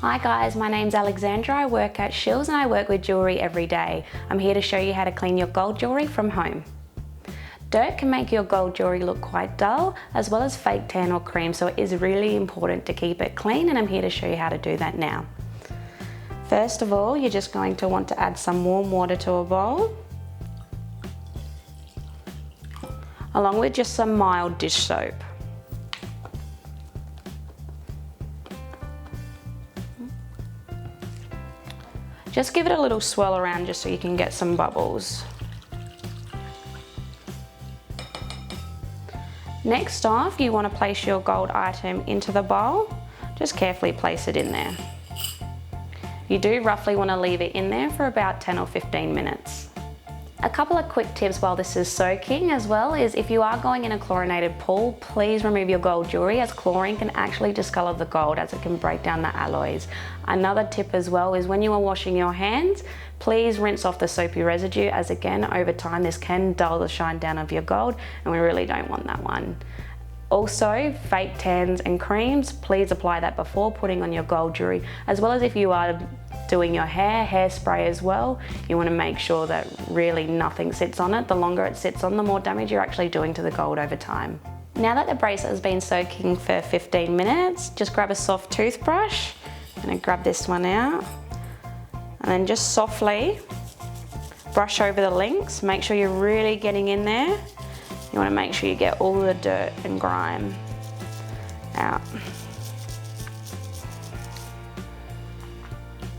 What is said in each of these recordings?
Hi guys, my name's Alexandra. I work at Shills and I work with jewellery every day. I'm here to show you how to clean your gold jewellery from home. Dirt can make your gold jewellery look quite dull, as well as fake tan or cream, so it is really important to keep it clean, and I'm here to show you how to do that now. First of all, you're just going to want to add some warm water to a bowl, along with just some mild dish soap. Just give it a little swirl around just so you can get some bubbles. Next off, you want to place your gold item into the bowl. Just carefully place it in there. You do roughly want to leave it in there for about 10 or 15 minutes. A couple of quick tips while this is soaking as well is if you are going in a chlorinated pool, please remove your gold jewellery, as chlorine can actually discolour the gold as it can break down the alloys. Another tip as well is when you are washing your hands, please rinse off the soapy residue, as again over time this can dull the shine down of your gold and we really don't want that one. Also, fake tans and creams, please apply that before putting on your gold jewellery, as well as if you are doing your hairspray as well. You want to make sure that really nothing sits on it. The longer it sits on, the more damage you're actually doing to the gold over time. Now that the bracelet has been soaking for 15 minutes, just grab a soft toothbrush. I'm going to grab this one out and then just softly brush over the links. Make sure you're really getting in there. You want to make sure you get all the dirt and grime out.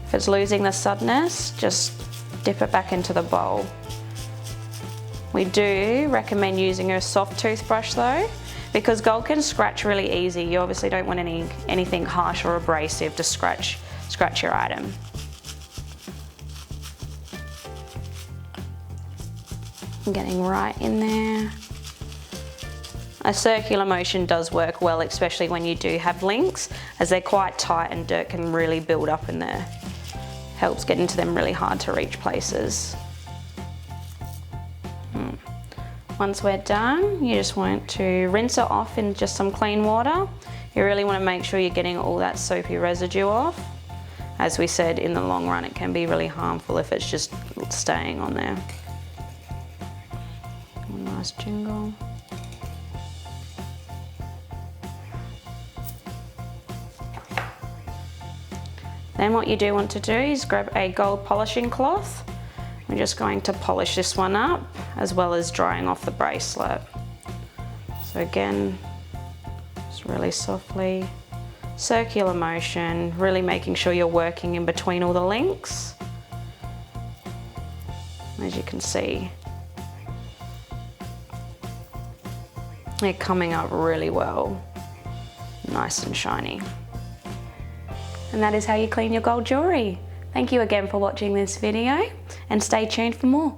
If it's losing the suddenness, just dip it back into the bowl. We do recommend using a soft toothbrush though, because gold can scratch really easy. You obviously don't want anything harsh or abrasive to scratch your item. I'm getting right in there. A circular motion does work well, especially when you do have links, as they're quite tight and dirt can really build up in there. Helps get into them really hard to reach places. Once we're done, you just want to rinse it off in just some clean water. You really want to make sure you're getting all that soapy residue off. As we said, in the long run it can be really harmful if it's just staying on there. A nice jingle. Then what you do want to do is grab a gold polishing cloth. We're just going to polish this one up, as well as drying off the bracelet. So again, just really softly, circular motion, really making sure you're working in between all the links. As you can see, they're coming up really well, nice and shiny. And that is how you clean your gold jewellery. Thank you again for watching this video, and stay tuned for more.